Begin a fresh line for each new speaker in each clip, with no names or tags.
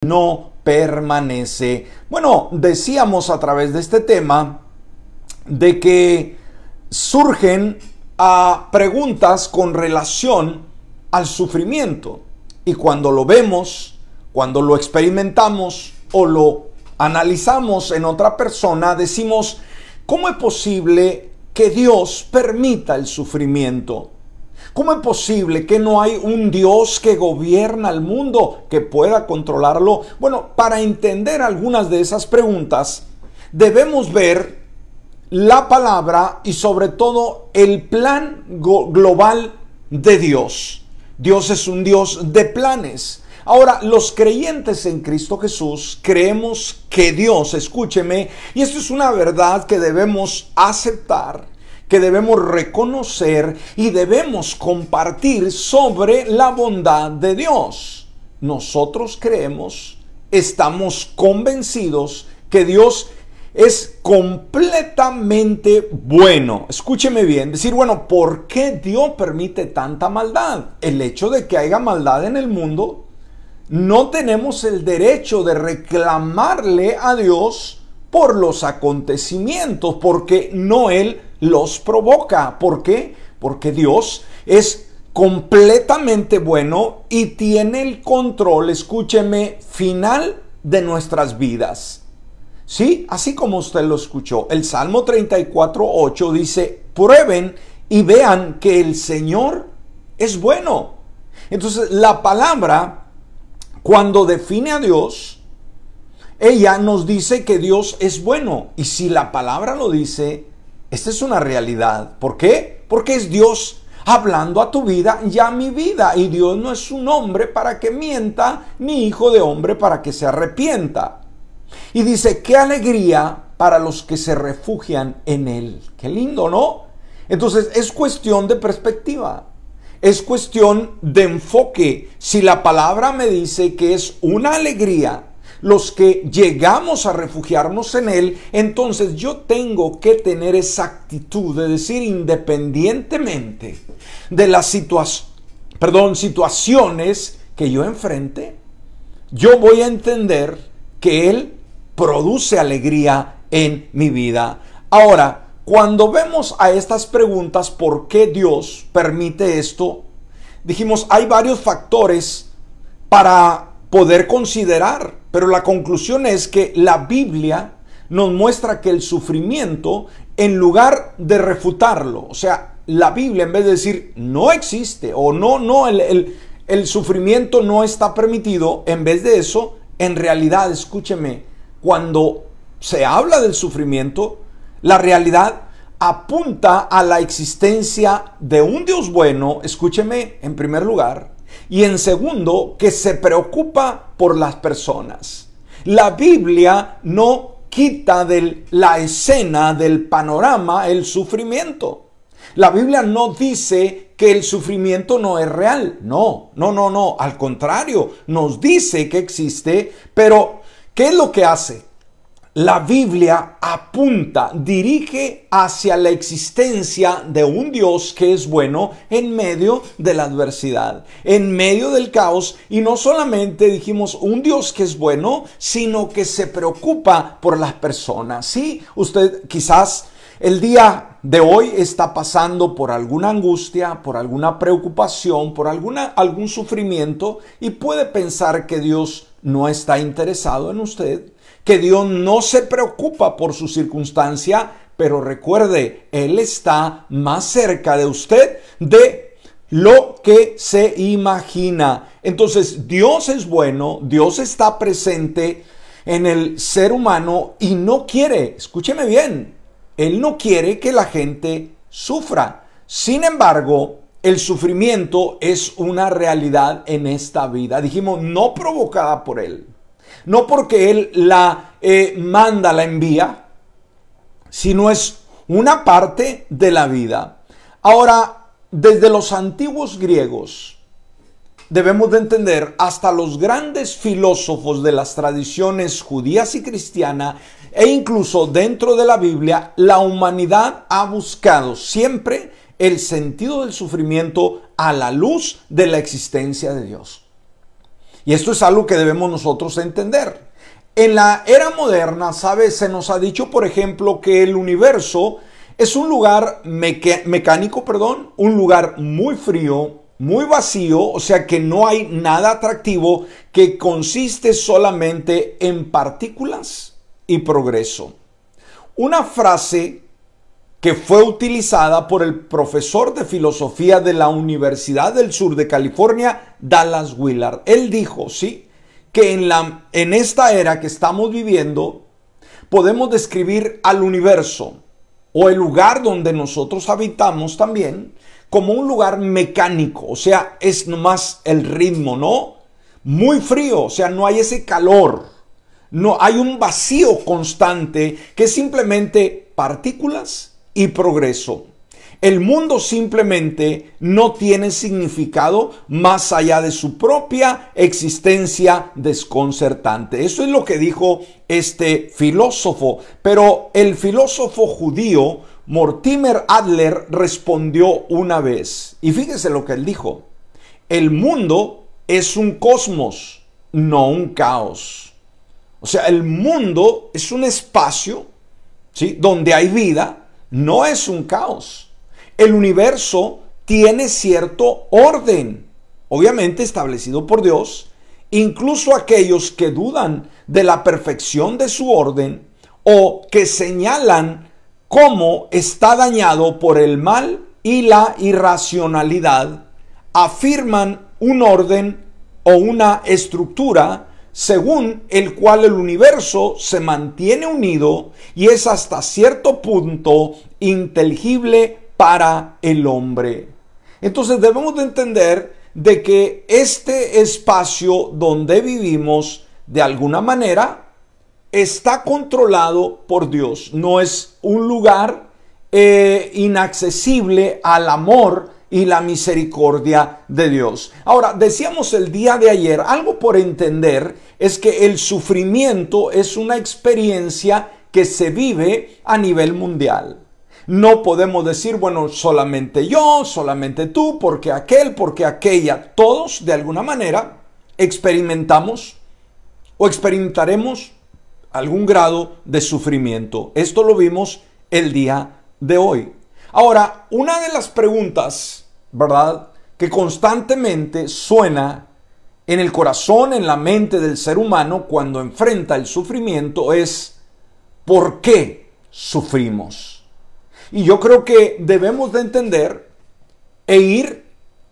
no permanece. Bueno, decíamos a través de este tema de que surgen preguntas con relación al sufrimiento, y cuando lo vemos, cuando lo experimentamos o lo analizamos en otra persona, decimos: ¿cómo es posible que Dios permita el sufrimiento? ¿Cómo es posible que no hay un Dios que gobierna el mundo, que pueda controlarlo? Bueno, para entender algunas de esas preguntas, debemos ver la palabra y sobre todo el plan global de Dios. Dios es un Dios de planes. Ahora, los creyentes en Cristo Jesús creemos que Dios, escúcheme, y esto es una verdad que debemos aceptar, que debemos reconocer y debemos compartir sobre la bondad de Dios. Nosotros creemos, estamos convencidos que Dios es completamente bueno. Escúcheme bien, decir, bueno, ¿por qué Dios permite tanta maldad? El hecho de que haya maldad en el mundo, no tenemos el derecho de reclamarle a Dios por los acontecimientos, porque no Él los provoca. ¿Por qué? Porque Dios es completamente bueno y tiene el control, escúcheme, final de nuestras vidas. Sí, así como usted lo escuchó. El Salmo 34:8 dice: prueben y vean que el Señor es bueno. Entonces, la palabra, cuando define a Dios, ella nos dice que Dios es bueno. Y si la palabra lo dice, esta es una realidad. ¿Por qué? Porque es Dios hablando a tu vida y a mi vida. Y Dios no es un hombre para que mienta, ni hijo de hombre para que se arrepienta. Y dice: qué alegría para los que se refugian en Él. Qué lindo, ¿no? Entonces es cuestión de perspectiva. Es cuestión de enfoque. Si la palabra me dice que es una alegría los que llegamos a refugiarnos en Él, entonces yo tengo que tener esa actitud de decir, independientemente de las situaciones que yo enfrente, yo voy a entender que Él produce alegría en mi vida. Ahora, cuando vemos a estas preguntas, ¿por qué Dios permite esto? Dijimos, hay varios factores para poder considerar, pero la conclusión es que la Biblia nos muestra que el sufrimiento, en lugar de refutarlo, o sea, la Biblia, en vez de decir no existe o el sufrimiento no está permitido, en vez de eso, en realidad, escúcheme, cuando se habla del sufrimiento, la realidad apunta a la existencia de un Dios bueno, escúcheme, en primer lugar, y en segundo, que se preocupa por las personas. La Biblia no quita de la escena, del panorama, el sufrimiento. La Biblia no dice que el sufrimiento no es real. No. Al contrario, nos dice que existe, pero ¿qué es lo que hace? La Biblia apunta, dirige hacia la existencia de un Dios que es bueno en medio de la adversidad, en medio del caos, y no solamente dijimos un Dios que es bueno, sino que se preocupa por las personas. Sí, usted quizás el día de hoy está pasando por alguna angustia, por alguna preocupación, por algún sufrimiento, y puede pensar que Dios no está interesado en usted, que Dios no se preocupa por su circunstancia, pero recuerde, Él está más cerca de usted de lo que se imagina. Entonces, Dios es bueno, Dios está presente en el ser humano y no quiere, escúcheme bien, Él no quiere que la gente sufra. Sin embargo, el sufrimiento es una realidad en esta vida. Dijimos, no provocada por Él. No porque Él la manda, la envía, sino es una parte de la vida. Ahora, desde los antiguos griegos, debemos de entender, hasta los grandes filósofos de las tradiciones judías y cristianas, e incluso dentro de la Biblia, la humanidad ha buscado siempre el sentido del sufrimiento a la luz de la existencia de Dios. Y esto es algo que debemos nosotros entender. En la era moderna, ¿sabes? Se nos ha dicho, por ejemplo, que el universo es un lugar mecánico, un lugar muy frío, muy vacío, o sea que no hay nada atractivo, que consiste solamente en partículas y progreso. Una frase que fue utilizada por el profesor de filosofía de la Universidad del Sur de California, Dallas Willard. Él dijo, sí, que en esta era que estamos viviendo, podemos describir al universo o el lugar donde nosotros habitamos también como un lugar mecánico, o sea, es nomás el ritmo, ¿no? Muy frío, o sea, no hay ese calor, no hay un vacío constante que es simplemente partículas y progreso. El mundo simplemente no tiene significado más allá de su propia existencia desconcertante. Eso es lo que dijo este filósofo. Pero el filósofo judío Mortimer Adler respondió una vez. Y fíjese lo que él dijo. El mundo es un cosmos, no un caos. O sea, el mundo es un espacio, ¿sí?, donde hay vida, no es un caos. El universo tiene cierto orden, obviamente establecido por Dios. Incluso aquellos que dudan de la perfección de su orden o que señalan cómo está dañado por el mal y la irracionalidad, afirman un orden o una estructura según el cual el universo se mantiene unido y es hasta cierto punto inteligible para el hombre. Entonces debemos de entender de que este espacio donde vivimos, de alguna manera, está controlado por Dios. No es un lugar inaccesible al amor y la misericordia de Dios. Ahora, decíamos el día de ayer, algo por entender es que el sufrimiento es una experiencia que se vive a nivel mundial. No podemos decir, bueno, solamente yo, solamente tú, porque aquel, porque aquella. Todos, de alguna manera, experimentamos o experimentaremos algún grado de sufrimiento. Esto lo vimos el día de hoy. Ahora, una de las preguntas, ¿verdad?, que constantemente suena en el corazón, en la mente del ser humano cuando enfrenta el sufrimiento es, ¿por qué sufrimos? Y yo creo que debemos de entender e ir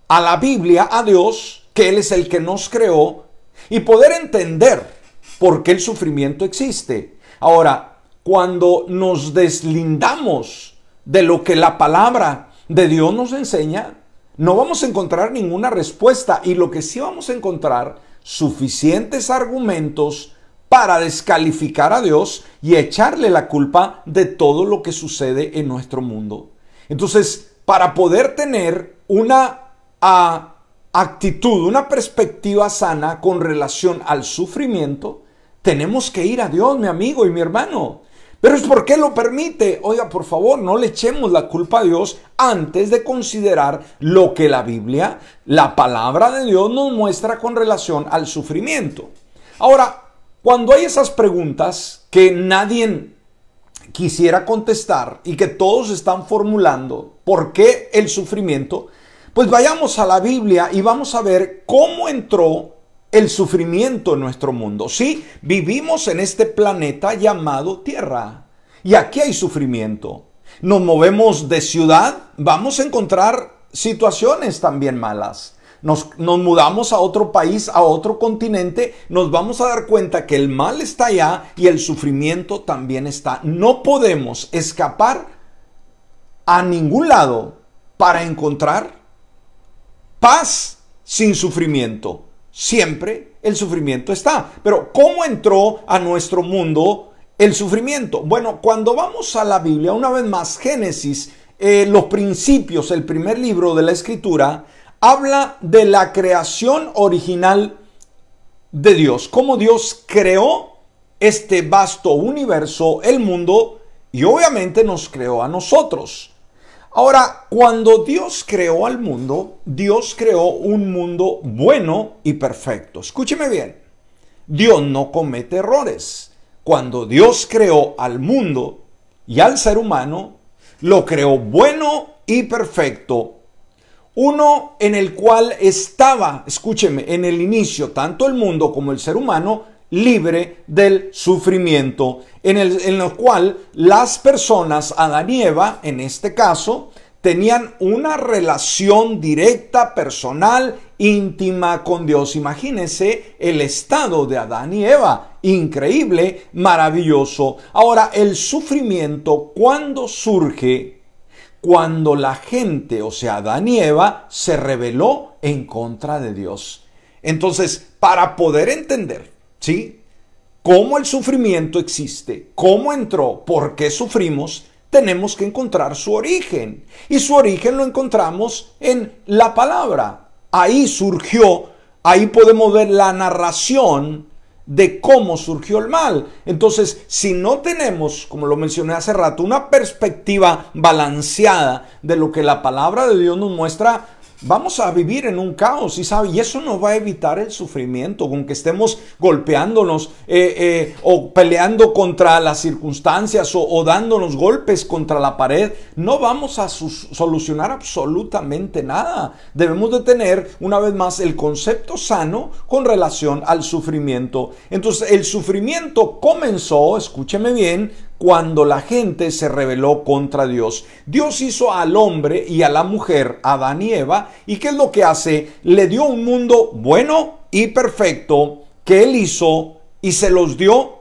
a la Biblia, a Dios, que Él es el que nos creó, y poder entender por qué el sufrimiento existe. Ahora, cuando nos deslindamos de lo que la palabra de Dios nos enseña, no vamos a encontrar ninguna respuesta, y lo que sí vamos a encontrar, suficientes argumentos para descalificar a Dios y echarle la culpa de todo lo que sucede en nuestro mundo. Entonces, para poder tener una actitud, una perspectiva sana con relación al sufrimiento, tenemos que ir a Dios, mi amigo y mi hermano. Pero es porque lo permite. Oiga, por favor, no le echemos la culpa a Dios antes de considerar lo que la Biblia, la palabra de Dios, nos muestra con relación al sufrimiento. Ahora, cuando hay esas preguntas que nadie quisiera contestar y que todos están formulando, ¿por qué el sufrimiento? Pues vayamos a la Biblia y vamos a ver cómo entró el sufrimiento en nuestro mundo. Sí, vivimos en este planeta llamado Tierra y aquí hay sufrimiento. Nos movemos de ciudad, vamos a encontrar situaciones también malas. Nos mudamos a otro país, a otro continente, nos vamos a dar cuenta que el mal está allá y el sufrimiento también está. No podemos escapar a ningún lado para encontrar paz sin sufrimiento. Siempre el sufrimiento está. Pero ¿cómo entró a nuestro mundo el sufrimiento? Bueno, cuando vamos a la Biblia, una vez más, Génesis, los principios, el primer libro de la Escritura, habla de la creación original de Dios. Cómo Dios creó este vasto universo, el mundo, y obviamente nos creó a nosotros. Ahora, cuando Dios creó al mundo, Dios creó un mundo bueno y perfecto. Escúcheme bien, Dios no comete errores. Cuando Dios creó al mundo y al ser humano, lo creó bueno y perfecto. Uno en el cual estaba, escúcheme, en el inicio, tanto el mundo como el ser humano, libre del sufrimiento, en el cual las personas, Adán y Eva, en este caso, tenían una relación directa, personal, íntima con Dios. Imagínense el estado de Adán y Eva, increíble, maravilloso. Ahora, el sufrimiento, ¿cuándo surge? Cuando la gente, o sea, Adán y Eva, se rebeló en contra de Dios. Entonces, para poder entender, ¿sí?, cómo el sufrimiento existe, cómo entró, por qué sufrimos, tenemos que encontrar su origen. Y su origen lo encontramos en la palabra. Ahí surgió, ahí podemos ver la narración de cómo surgió el mal. Entonces, si no tenemos, como lo mencioné hace rato, una perspectiva balanceada de lo que la palabra de Dios nos muestra, vamos a vivir en un caos, y eso nos va a evitar el sufrimiento, con que estemos golpeándonos o peleando contra las circunstancias o dándonos golpes contra la pared. No vamos a solucionar absolutamente nada. Debemos de tener, una vez más, el concepto sano con relación al sufrimiento. Entonces, el sufrimiento comenzó, escúcheme bien, cuando la gente se rebeló contra Dios. Dios hizo al hombre y a la mujer, Adán y Eva, ¿y qué es lo que hace? Le dio un mundo bueno y perfecto que Él hizo y se los dio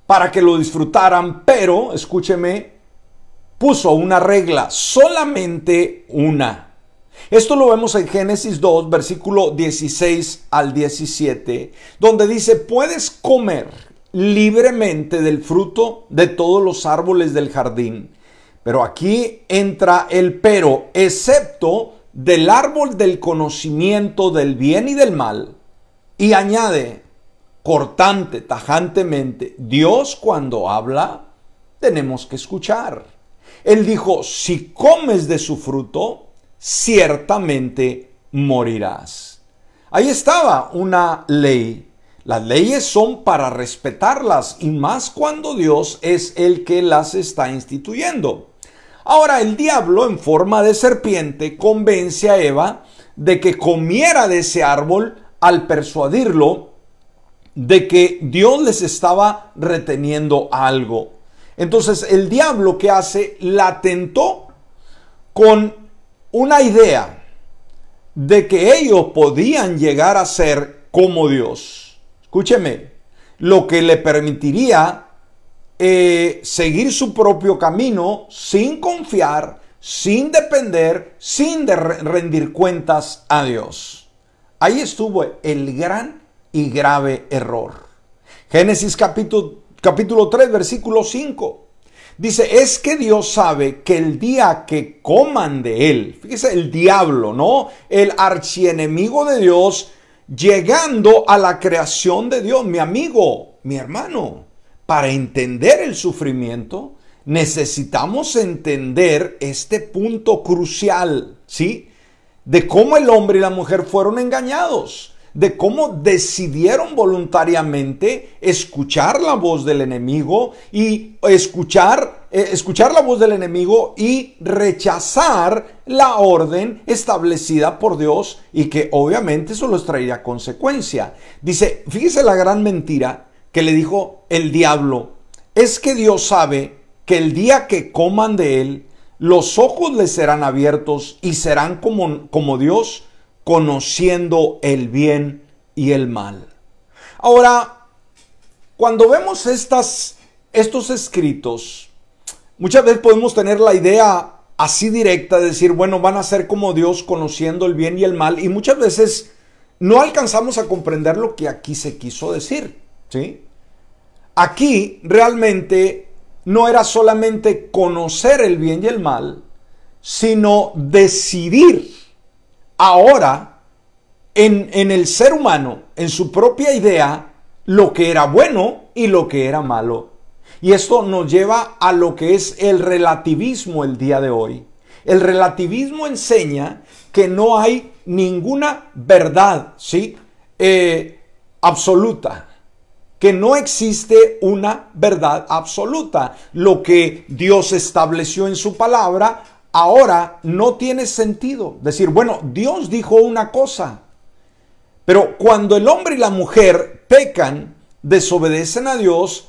para que lo disfrutaran, pero, escúcheme, puso una regla, solamente una. Esto lo vemos en Génesis 2, versículo 16 al 17, donde dice: puedes comer libremente del fruto de todos los árboles del jardín. Pero aquí entra el pero, excepto del árbol del conocimiento del bien y del mal. Y añade, cortante, tajantemente, Dios cuando habla, tenemos que escuchar. Él dijo: si comes de su fruto, ciertamente morirás. Ahí estaba una ley. Las leyes son para respetarlas, y más cuando Dios es el que las está instituyendo. Ahora, el diablo, en forma de serpiente, convence a Eva de que comiera de ese árbol al persuadirlo de que Dios les estaba reteniendo algo. Entonces, el diablo, ¿qué hace? La tentó con una idea de que ellos podían llegar a ser como Dios. Escúcheme, lo que le permitiría seguir su propio camino sin confiar, sin depender, sin rendir cuentas a Dios. Ahí estuvo el gran y grave error. Génesis capítulo 3, versículo 5. Dice: es que Dios sabe que el día que coman de él, fíjese, el diablo, ¿no? El archienemigo de Dios, llegando a la creación de Dios. Mi amigo, mi hermano, para entender el sufrimiento necesitamos entender este punto crucial, ¿sí?, de cómo el hombre y la mujer fueron engañados, de cómo decidieron voluntariamente escuchar la voz del enemigo y escuchar la voz del enemigo y rechazar la orden establecida por Dios, y que obviamente eso les traería consecuencia. Dice, fíjese la gran mentira que le dijo el diablo: es que Dios sabe que el día que coman de él, los ojos les serán abiertos y serán como Dios, conociendo el bien y el mal. Ahora, cuando vemos estos escritos, muchas veces podemos tener la idea así directa de decir, bueno, van a ser como Dios, conociendo el bien y el mal, y muchas veces no alcanzamos a comprender lo que aquí se quiso decir, ¿sí? Aquí realmente no era solamente conocer el bien y el mal, sino decidir ahora en el ser humano, en su propia idea, lo que era bueno y lo que era malo. Y esto nos lleva a lo que es el relativismo el día de hoy. El relativismo enseña que no hay ninguna verdad, ¿sí? Absoluta. Que no existe una verdad absoluta. Lo que Dios estableció en su palabra ahora no tiene sentido. Decir, bueno, Dios dijo una cosa, pero cuando el hombre y la mujer pecan, desobedecen a Dios,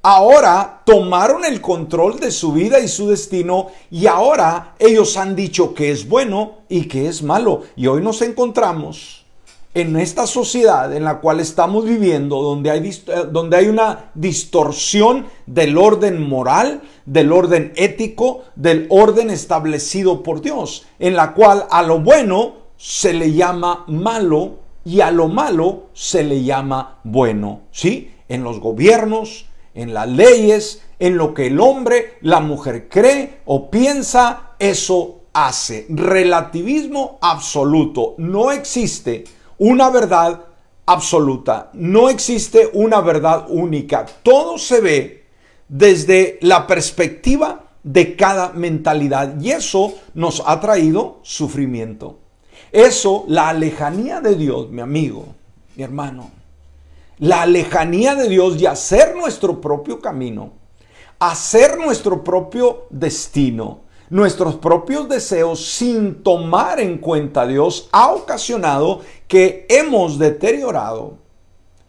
ahora tomaron el control de su vida y su destino, y ahora ellos han dicho que es bueno y que es malo. Y hoy nos encontramos en esta sociedad en la cual estamos viviendo, donde hay una distorsión del orden moral, del orden ético, del orden establecido por Dios, en la cual a lo bueno se le llama malo y a lo malo se le llama bueno, ¿sí? En los gobiernos, en las leyes, en lo que el hombre, la mujer cree o piensa, eso hace. Relativismo absoluto. No existe una verdad absoluta, no existe una verdad única. Todo se ve desde la perspectiva de cada mentalidad y eso nos ha traído sufrimiento. Eso, la lejanía de Dios, mi amigo, mi hermano, la lejanía de Dios y hacer nuestro propio camino, hacer nuestro propio destino, nuestros propios deseos sin tomar en cuenta a Dios, ha ocasionado que hemos deteriorado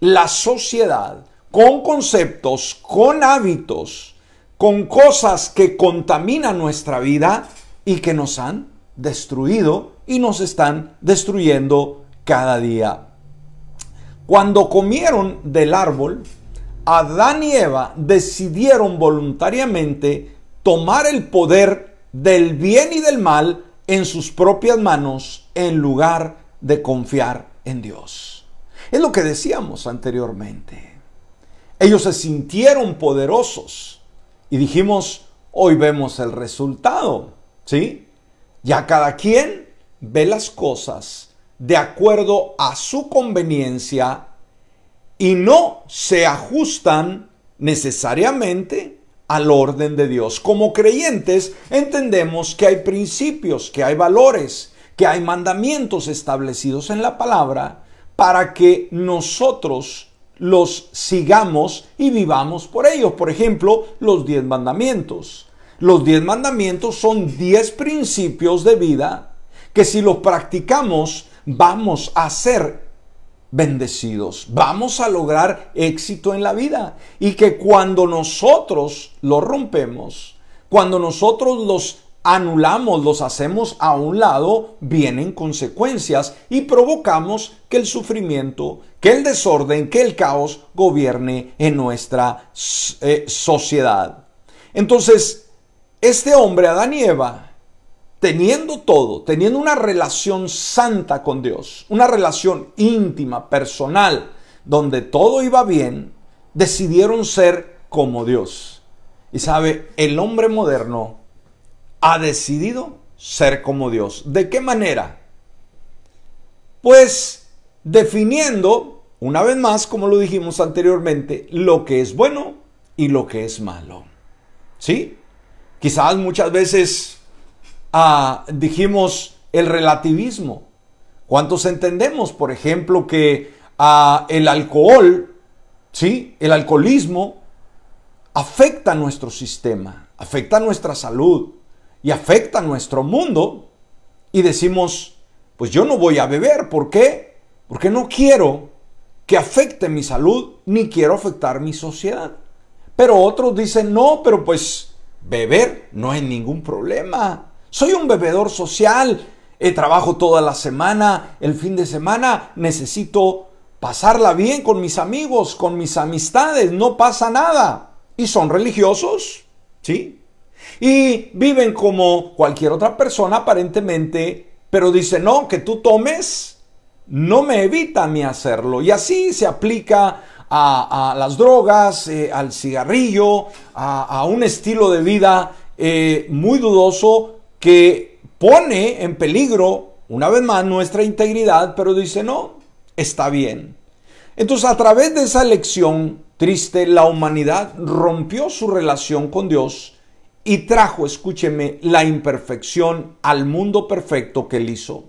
la sociedad con conceptos, con hábitos, con cosas que contaminan nuestra vida y que nos han destruido y nos están destruyendo cada día. Cuando comieron del árbol, Adán y Eva decidieron voluntariamente tomar el poder del bien y del mal en sus propias manos en lugar de confiar en Dios. Es lo que decíamos anteriormente. Ellos se sintieron poderosos y dijimos, hoy vemos el resultado, ¿sí? Ya cada quien ve las cosas de acuerdo a su conveniencia y no se ajustan necesariamente al orden de Dios. Como creyentes entendemos que hay principios, que hay valores, que hay mandamientos establecidos en la palabra para que nosotros los sigamos y vivamos por ellos. Por ejemplo, los 10 mandamientos. Los 10 mandamientos son 10 principios de vida que si los practicamos vamos a ser bendecidos, vamos a lograr éxito en la vida, y que cuando nosotros los rompemos, cuando nosotros los anulamos, los hacemos a un lado, vienen consecuencias y provocamos que el sufrimiento, que el desorden, que el caos gobierne en nuestra sociedad. Entonces, este hombre, Adán y Eva, teniendo todo, teniendo una relación santa con Dios, una relación íntima, personal, donde todo iba bien, decidieron ser como Dios. Y sabe, el hombre moderno ha decidido ser como Dios. ¿De qué manera? Pues definiendo, una vez más, como lo dijimos anteriormente, lo que es bueno y lo que es malo. ¿Sí? Quizás muchas veces dijimos el relativismo. ¿Cuántos entendemos, por ejemplo, que el alcohol, ¿sí? El alcoholismo afecta nuestro sistema, afecta nuestra salud y afecta nuestro mundo? Y decimos, pues yo no voy a beber. ¿Por qué? Porque no quiero que afecte mi salud ni quiero afectar mi sociedad. Pero otros dicen, no, pero pues beber no hay ningún problema. Soy un bebedor social, trabajo toda la semana, el fin de semana necesito pasarla bien con mis amigos, con mis amistades, no pasa nada. Y son religiosos, ¿sí? Y viven como cualquier otra persona aparentemente, pero dicen, no, que tú tomes, no me evita a mí hacerlo. Y así se aplica a las drogas, al cigarrillo, a un estilo de vida muy dudoso, que pone en peligro, una vez más, nuestra integridad, pero dice, no, está bien. Entonces, a través de esa elección triste, la humanidad rompió su relación con Dios y trajo, escúcheme, la imperfección al mundo perfecto que Él hizo.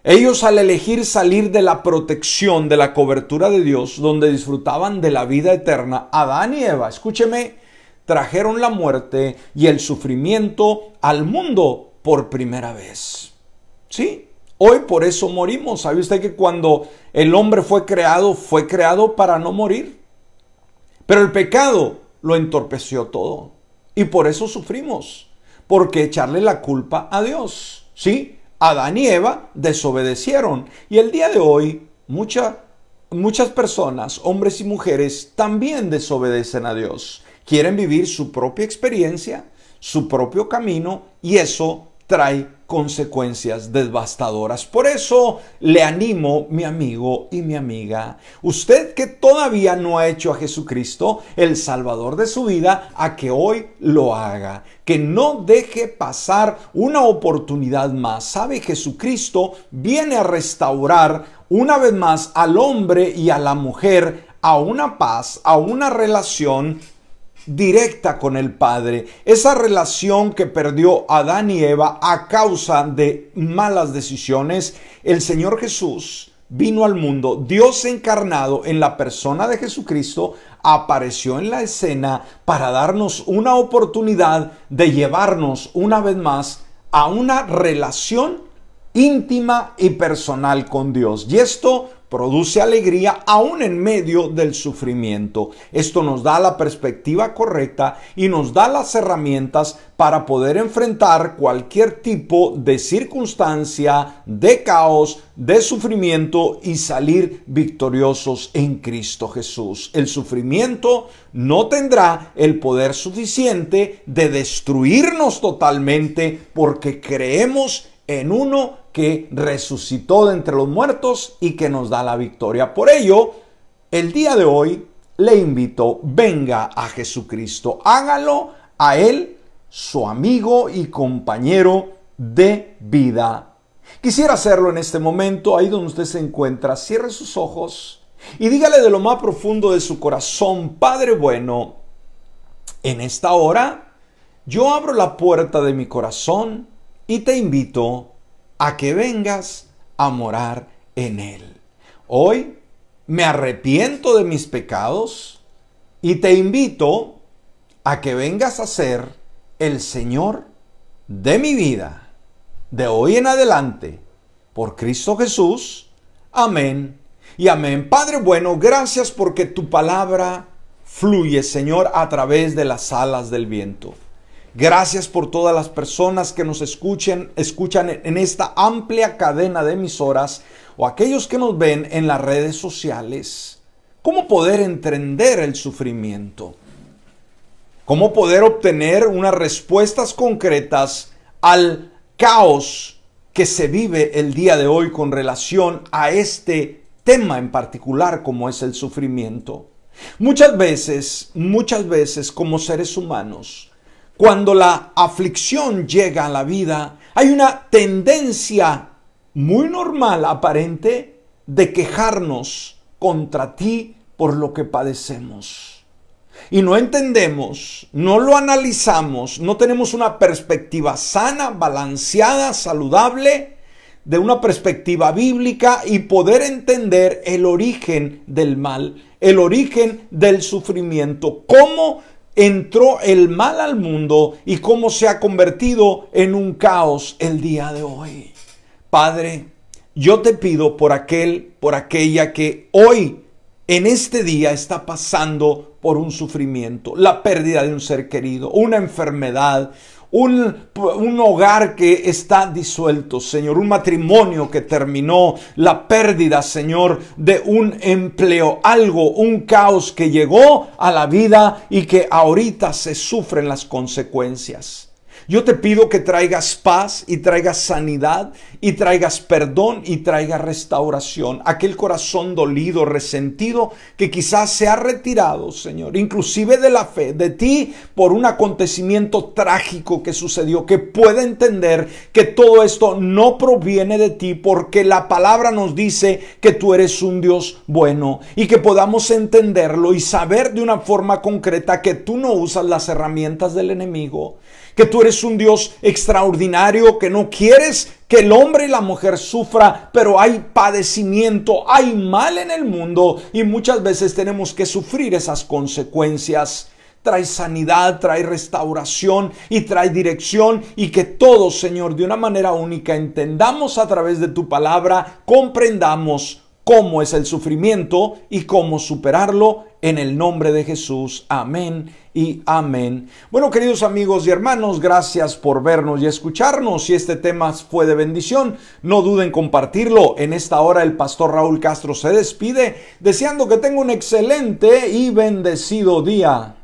Ellos, al elegir salir de la protección, de la cobertura de Dios, donde disfrutaban de la vida eterna, Adán y Eva, escúcheme, trajeron la muerte y el sufrimiento al mundo por primera vez. ¿Sí? Hoy por eso morimos. ¿Sabe usted que cuando el hombre fue creado para no morir? Pero el pecado lo entorpeció todo. Y por eso sufrimos. Porque echarle la culpa a Dios. ¿Sí? Adán y Eva desobedecieron. Y el día de hoy, muchas personas, hombres y mujeres, también desobedecen a Dios. Quieren vivir su propia experiencia, su propio camino, y eso trae consecuencias devastadoras. Por eso le animo, mi amigo y mi amiga, usted que todavía no ha hecho a Jesucristo el Salvador de su vida, a que hoy lo haga, que no deje pasar una oportunidad más. Sabe, Jesucristo viene a restaurar una vez más al hombre y a la mujer a una paz, a una relación directa con el Padre. Esa relación que perdió Adán y Eva a causa de malas decisiones, el Señor Jesús vino al mundo, Dios encarnado en la persona de Jesucristo, apareció en la escena para darnos una oportunidad de llevarnos una vez más a una relación íntima y personal con Dios. Y esto produce alegría aún en medio del sufrimiento. Esto nos da la perspectiva correcta y nos da las herramientas para poder enfrentar cualquier tipo de circunstancia, de caos, de sufrimiento y salir victoriosos en Cristo Jesús. El sufrimiento no tendrá el poder suficiente de destruirnos totalmente, porque creemos en uno que resucitó de entre los muertos y que nos da la victoria. Por ello, el día de hoy le invito, venga a Jesucristo, hágalo a Él, su amigo y compañero de vida. Quisiera hacerlo en este momento, ahí donde usted se encuentra, cierre sus ojos y dígale de lo más profundo de su corazón: Padre bueno, en esta hora yo abro la puerta de mi corazón y te invito a que vengas a morar en Él. Hoy me arrepiento de mis pecados y te invito a que vengas a ser el Señor de mi vida, de hoy en adelante, por Cristo Jesús. Amén y amén. Padre bueno, gracias porque tu palabra fluye, Señor, a través de las alas del viento. Gracias por todas las personas que nos escuchan en esta amplia cadena de emisoras, o aquellos que nos ven en las redes sociales. ¿Cómo poder entender el sufrimiento? ¿Cómo poder obtener unas respuestas concretas al caos que se vive el día de hoy con relación a este tema en particular, como es el sufrimiento? Muchas veces como seres humanos, cuando la aflicción llega a la vida, hay una tendencia muy normal, aparente, de quejarnos contra ti por lo que padecemos. Y no entendemos, no lo analizamos, no tenemos una perspectiva sana, balanceada, saludable, de una perspectiva bíblica, y poder entender el origen del mal, el origen del sufrimiento, cómo entró el mal al mundo y cómo se ha convertido en un caos el día de hoy. Padre, yo te pido por aquella que hoy, en este día, está pasando por un sufrimiento, la pérdida de un ser querido, una enfermedad, un hogar que está disuelto, Señor, un matrimonio que terminó, la pérdida, Señor, de un empleo, un caos que llegó a la vida y que ahorita se sufren las consecuencias. Yo te pido que traigas paz y traigas sanidad y traigas perdón y traigas restauración. Aquel corazón dolido, resentido, que quizás se ha retirado, Señor, inclusive de la fe, de ti, por un acontecimiento trágico que sucedió, que pueda entender que todo esto no proviene de ti, porque la palabra nos dice que tú eres un Dios bueno, y que podamos entenderlo y saber de una forma concreta que tú no usas las herramientas del enemigo, que tú eres un Dios extraordinario, que no quieres que el hombre y la mujer sufra, pero hay padecimiento, hay mal en el mundo y muchas veces tenemos que sufrir esas consecuencias. Trae sanidad, trae restauración y trae dirección, y que todos, Señor, de una manera única entendamos a través de tu palabra, comprendamos cómo es el sufrimiento y cómo superarlo, en el nombre de Jesús. Amén y amén. Bueno, queridos amigos y hermanos, gracias por vernos y escucharnos. Si este tema fue de bendición, no duden en compartirlo. En esta hora el pastor Raúl Castro se despide, deseando que tenga un excelente y bendecido día.